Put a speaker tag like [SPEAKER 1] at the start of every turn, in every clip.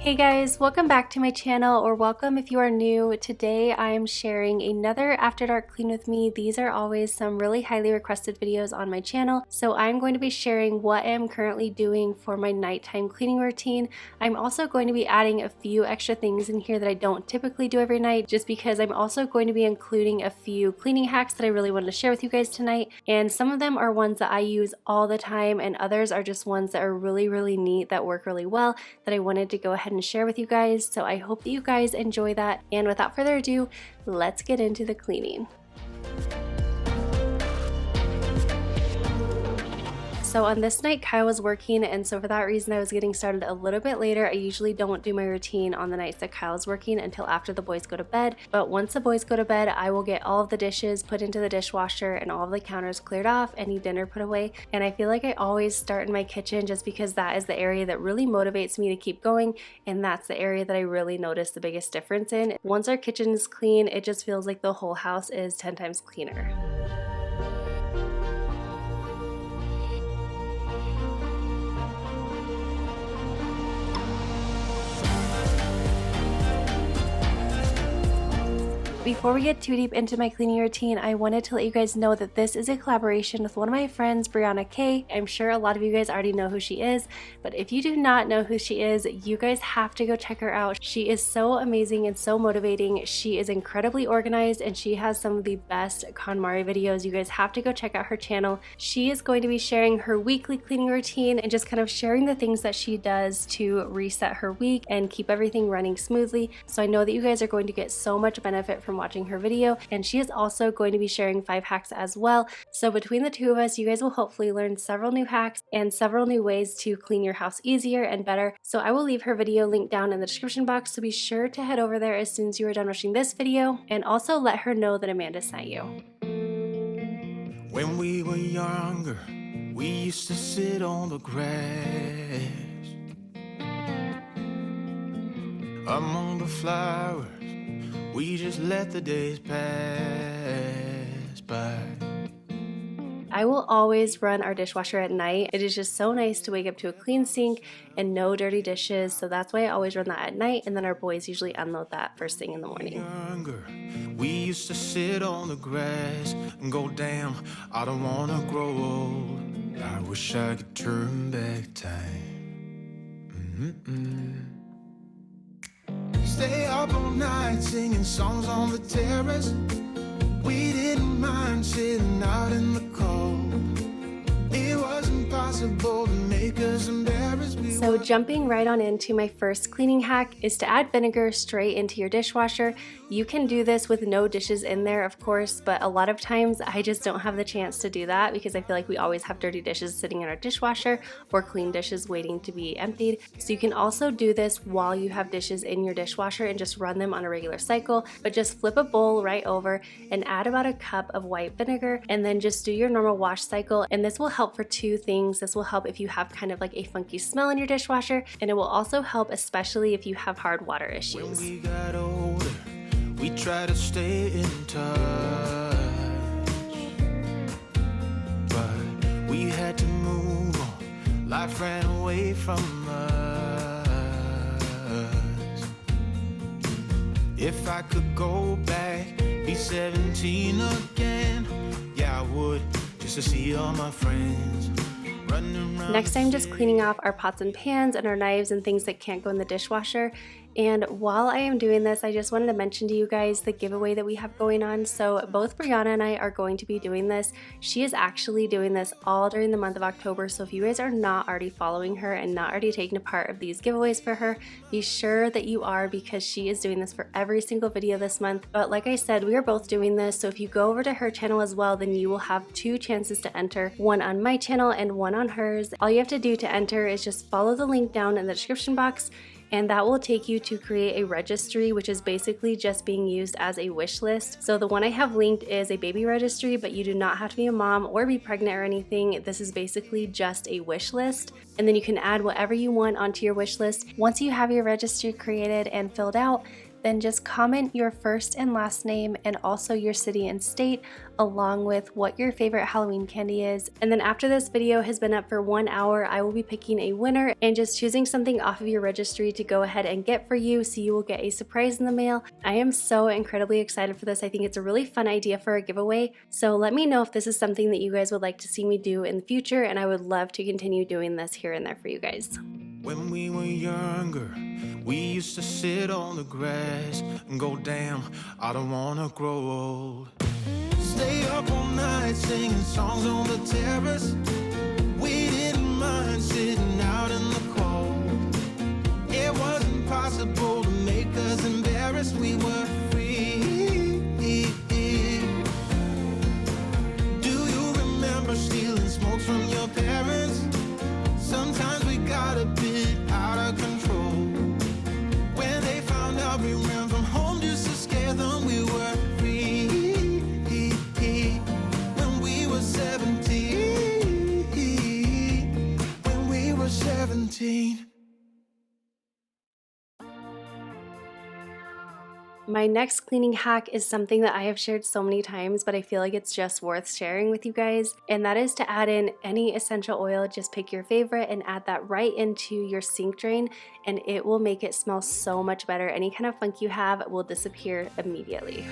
[SPEAKER 1] Hey guys, welcome back to my channel, or welcome if you are new. Today I'm sharing another After Dark Clean with me. These are always some really highly requested videos on my channel, so I'm going to be sharing what I'm currently doing for my nighttime cleaning routine. I'm also going to be adding a few extra things in here that I don't typically do every night, just because I'm also going to be including a few cleaning hacks that I really wanted to share with you guys tonight. And some of them are ones that I use all the time, and others are just ones that are really neat, that work really well, that I wanted to go ahead and share with you guys. So I hope that you guys enjoy that, and without further ado, let's get into the cleaning. So on this night, Kyle was working, and so for that reason I was getting started a little bit later. I usually don't do my routine on the nights that Kyle's working until after the boys go to bed, but once the boys go to bed, I will get all of the dishes put into the dishwasher and all of the counters cleared off, any dinner put away. And I feel like I always start in my kitchen just because that is the area that really motivates me to keep going, and that's the area that I really notice the biggest difference in. Once our kitchen is clean, it just feels like the whole house is 10 times cleaner. Before we get too deep into my cleaning routine, I wanted to let you guys know that this is a collaboration with one of my friends, Brianna K. I'm sure a lot of you guys already know who she is, but if you do not know who she is, you guys have to go check her out. She is so amazing and so motivating. She is incredibly organized, and she has some of the best KonMari videos. You guys have to go check out her channel. She is going to be sharing her weekly cleaning routine and just kind of sharing the things that she does to reset her week and keep everything running smoothly. So I know that you guys are going to get so much benefit from watching her video, and she is also going to be sharing 5 hacks as well. So between the two of us, you guys will hopefully learn several new hacks and several new ways to clean your house easier and better. So I will leave her video linked down in the description box, so be sure to head over there as soon as you are done watching this video, and also let her know that Amanda sent you.
[SPEAKER 2] When we were younger, we used to sit on the grass among the flowers. We just let the days pass by.
[SPEAKER 1] I will always run our dishwasher at night. It is just so nice to wake up to a clean sink and no dirty dishes, so that's why I always run that at night, and then our boys usually unload that first thing in the morning.
[SPEAKER 2] Younger, we used to sit on the grass and go, damn, I don't wanna grow old. I wish I could turn back time. Stay up all night singing songs on the terrace. We didn't mind sitting out in the cold. It was impossible to make us embarrassed.
[SPEAKER 1] So jumping right on into my first cleaning hack is to add vinegar straight into your dishwasher. You can do this with no dishes in there, of course, but a lot of times I just don't have the chance to do that because I feel like we always have dirty dishes sitting in our dishwasher or clean dishes waiting to be emptied. So you can also do this while you have dishes in your dishwasher and just run them on a regular cycle, but just flip a bowl right over and add about a cup of white vinegar, and then just do your normal wash cycle. And this will help for 2 things. This will help if you have kind of like a funky smell in your dishwasher, and it will also help especially if you have hard water issues.
[SPEAKER 2] When we got older, we tried to stay in touch, but we had to move on. Life ran away from us. If I could go back, be 17 again, yeah, I would, just to see all my friends.
[SPEAKER 1] Next, I'm just cleaning off our pots and pans and our knives and things that can't go in the dishwasher. And while I am doing this, I just wanted to mention to you guys the giveaway that we have going on. So both Brianna and I are going to be doing this. She is actually doing this all during the month of October. So if you guys are not already following her and not already taking a part of these giveaways for her, be sure that you are, because she is doing this for every single video this month. But like I said, we are both doing this. So if you go over to her channel as well, then you will have 2 chances to enter, one on my channel and one on hers. All you have to do to enter is just follow the link down in the description box, and that will take you to create a registry, which is basically just being used as a wish list. So the one I have linked is a baby registry, but you do not have to be a mom or be pregnant or anything. This is basically just a wish list, and then you can add whatever you want onto your wish list. Once you have your registry created and filled out, then just comment your first and last name and also your city and state, along with what your favorite Halloween candy is. And then after this video has been up for 1 hour, I will be picking a winner and just choosing something off of your registry to go ahead and get for you, so you will get a surprise in the mail. I am so incredibly excited for this. I think it's a really fun idea for a giveaway. So let me know if this is something that you guys would like to see me do in the future, and I would love to continue doing this here and there for you guys.
[SPEAKER 2] When we were younger, we used to sit on the grass and go, damn, I don't wanna grow old. Stay up all night singing songs on the terrace. We didn't mind sitting out in the cold. It wasn't possible to make us embarrassed. We were free. Do you remember stealing smokes from your parents? Sometimes we got a bit out of control. When they found out we ran from home just to scare them, we were free. When we were 17. When we were 17.
[SPEAKER 1] My next cleaning hack is something that I have shared so many times, but I feel like it's just worth sharing with you guys, and that is to add in any essential oil. Just pick your favorite and add that right into your sink drain, and it will make it smell so much better. Any kind of funk you have will disappear immediately.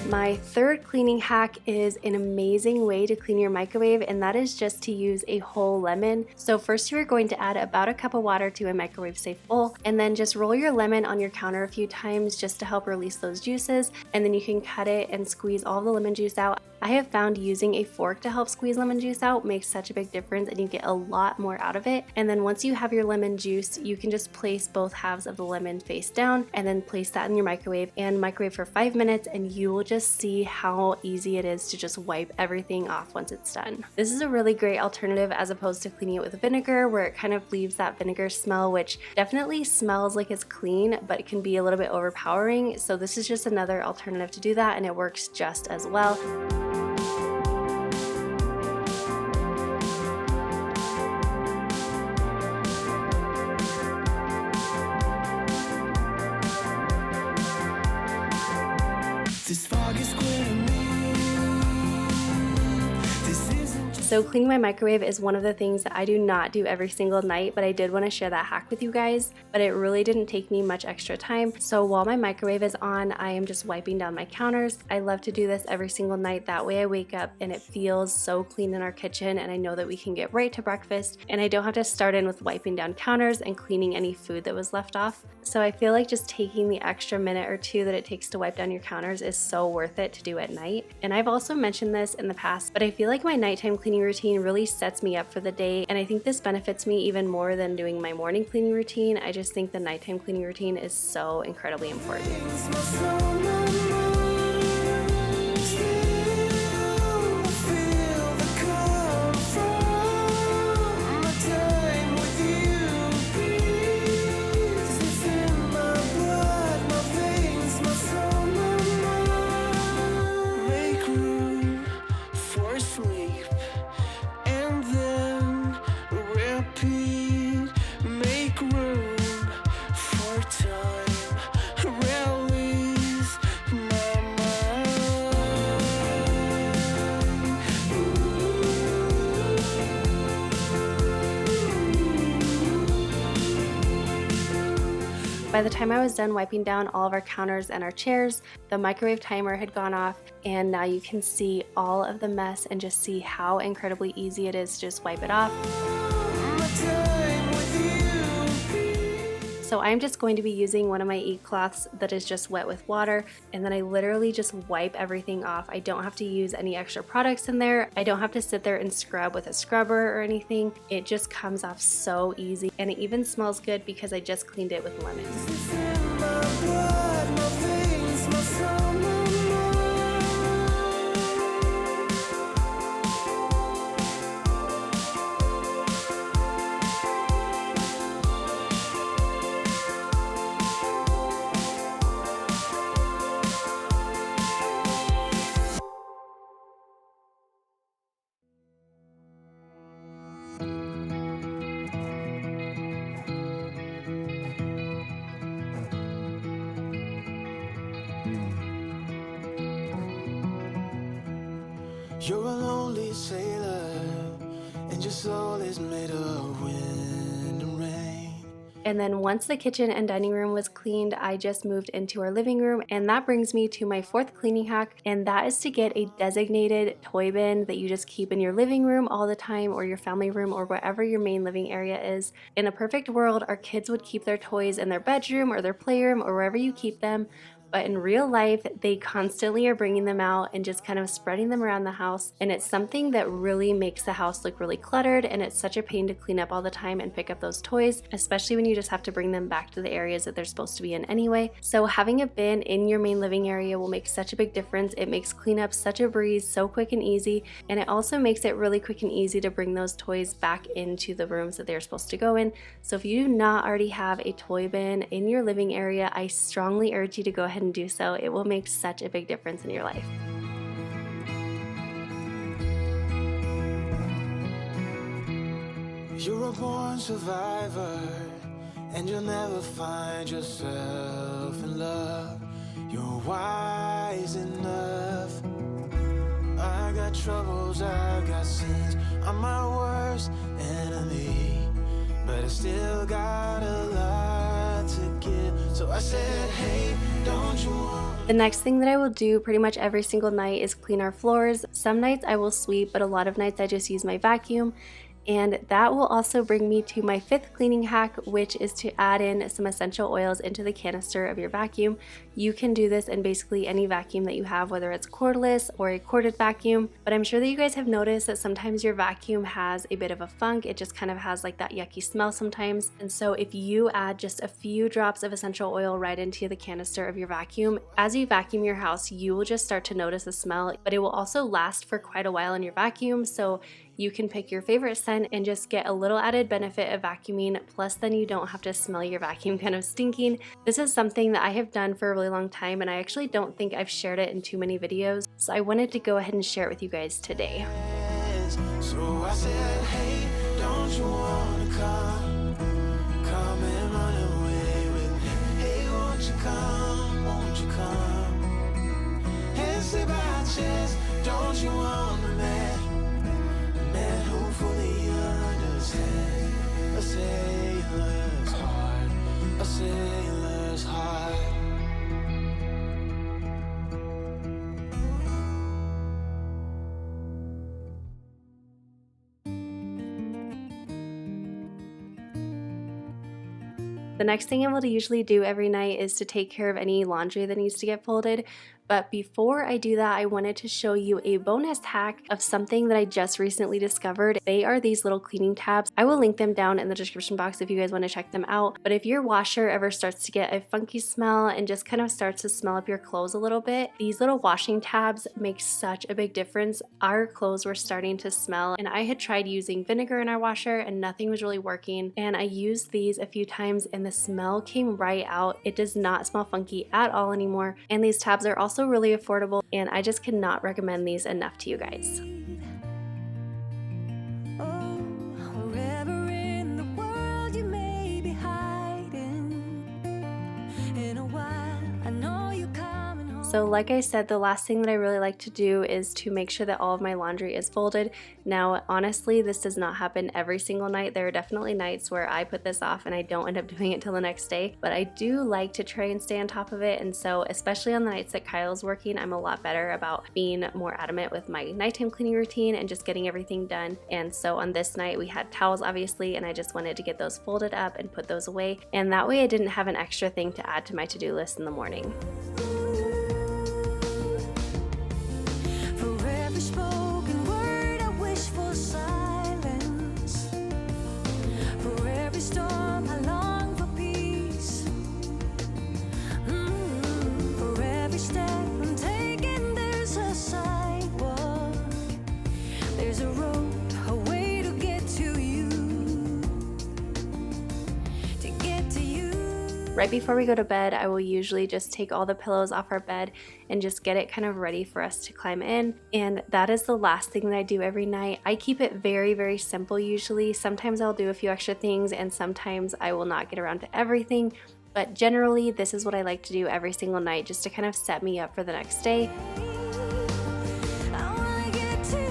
[SPEAKER 1] My third cleaning hack is an amazing way to clean your microwave, and that is just to use a whole lemon. So first you are going to add about a cup of water to a microwave safe bowl, and then just roll your lemon on your counter a few times just to help release those juices, and then you can cut it and squeeze all the lemon juice out. I have found using a fork to help squeeze lemon juice out makes such a big difference, and you get a lot more out of it. And then once you have your lemon juice, you can just place both halves of the lemon face down and then place that in your microwave and microwave for 5 minutes, and you will just see how easy it is to just wipe everything off once it's done. This is a really great alternative as opposed to cleaning it with vinegar, where it kind of leaves that vinegar smell, which definitely smells like it's clean, but it can be a little bit overpowering. So this is just another alternative to do that, and it works just as well. So cleaning my microwave is one of the things that I do not do every single night, but I did want to share that hack with you guys. But it really didn't take me much extra time. So while my microwave is on, I am just wiping down my counters. I love to do this every single night. That way I wake up and it feels so clean in our kitchen, and I know that we can get right to breakfast, and I don't have to start in with wiping down counters and cleaning any food that was left off. So I feel like just taking the extra minute or two that it takes to wipe down your counters is so worth it to do at night. And I've also mentioned this in the past, but I feel like my nighttime cleaning routine really sets me up for the day, and I think this benefits me even more than doing my morning cleaning routine. I just think the nighttime cleaning routine is so incredibly important. By the time I was done wiping down all of our counters and our chairs, the microwave timer had gone off, and now you can see all of the mess and just see how incredibly easy it is to just wipe it off. So I'm just going to be using one of my eat cloths that is just wet with water, and then I literally just wipe everything off. I don't have to use any extra products in there. I don't have to sit there and scrub with a scrubber or anything. It just comes off so easy, and it even smells good because I just cleaned it with lemon.
[SPEAKER 2] You're a lonely sailor, and your soul is made of wind and rain.
[SPEAKER 1] And then once the kitchen and dining room was cleaned, I just moved into our living room, and that brings me to my fourth cleaning hack, and that is to get a designated toy bin that you just keep in your living room all the time, or your family room, or wherever your main living area is. In a perfect world, our kids would keep their toys in their bedroom or their playroom or wherever you keep them. But in real life, they constantly are bringing them out and just kind of spreading them around the house. And it's something that really makes the house look really cluttered, and it's such a pain to clean up all the time and pick up those toys, especially when you just have to bring them back to the areas that they're supposed to be in anyway. So having a bin in your main living area will make such a big difference. It makes cleanup such a breeze, so quick and easy, and it also makes it really quick and easy to bring those toys back into the rooms that they're supposed to go in. So if you do not already have a toy bin in your living area, I strongly urge you to go ahead and do so. It will make such a big difference in your life.
[SPEAKER 2] You're a born survivor, and you'll never find yourself in love. You're wise enough. I got troubles, I got sins. I'm my worst enemy, but I still got a lot to give. So I said, hey, don't you want?
[SPEAKER 1] The next thing that I will do pretty much every single night is clean our floors. Some nights I will sweep, but a lot of nights I just use my vacuum. And that will also bring me to my fifth cleaning hack, which is to add in some essential oils into the canister of your vacuum. You can do this in basically any vacuum that you have, whether it's cordless or a corded vacuum. But I'm sure that you guys have noticed that sometimes your vacuum has a bit of a funk. It just kind of has like that yucky smell sometimes. And so if you add just a few drops of essential oil right into the canister of your vacuum, as you vacuum your house, you will just start to notice the smell, but it will also last for quite a while in your vacuum. So you can pick your favorite scent and just get a little added benefit of vacuuming, plus then you don't have to smell your vacuum kind of stinking. This is something that I have done for a really long time, and I actually don't think I've shared it in too many videos, so I wanted to go ahead and share it with you guys today.
[SPEAKER 2] So I said, hey, don't you wanna come and run away with me? Hey, won't you come and sit by our chest? Don't you want a man who fully understands a sailor's heart, a sailor's heart.
[SPEAKER 1] The next thing I will usually do every night is to take care of any laundry that needs to get folded. But before I do that, I wanted to show you a bonus hack of something that I just recently discovered. They are these little cleaning tabs. I will link them down in the description box if you guys want to check them out. But if your washer ever starts to get a funky smell and just kind of starts to smell up your clothes a little bit, these little washing tabs make such a big difference. Our clothes were starting to smell, and I had tried using vinegar in our washer and nothing was really working. And I used these a few times and the smell came right out. It does not smell funky at all anymore. And these tabs are also really affordable, and I just cannot recommend these enough to you guys. So like I said, the last thing that I really like to do is to make sure that all of my laundry is folded. Now, honestly, this does not happen every single night. There are definitely nights where I put this off and I don't end up doing it till the next day, but I do like to try and stay on top of it. And so especially on the nights that Kyle's working, I'm a lot better about being more adamant with my nighttime cleaning routine and just getting everything done. And so on this night, we had towels obviously, and I just wanted to get those folded up and put those away. And that way I didn't have an extra thing to add to my to-do list in the morning. Right before we go to bed, I will usually just take all the pillows off our bed and just get it kind of ready for us to climb in. And that is the last thing that I do every night. I keep it very, very simple usually. Sometimes I'll do a few extra things and sometimes I will not get around to everything. But generally, this is what I like to do every single night just to kind of set me up for the next day.
[SPEAKER 3] I wanna get to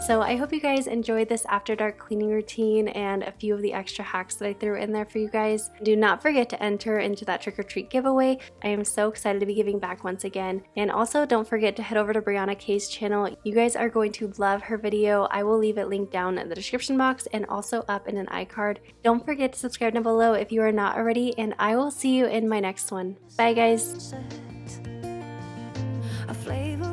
[SPEAKER 1] So I hope you guys enjoyed this after dark cleaning routine and a few of the extra hacks that I threw in there for you guys. Do not forget to enter into that trick or treat giveaway. I am so excited to be giving back once again. And also don't forget to head over to Brianna Kay's channel. You guys are going to love her video. I will leave it linked down in the description box and also up in an iCard. Don't forget to subscribe down below if you are not already, and I will see you in my next one. Bye guys.
[SPEAKER 3] A flavor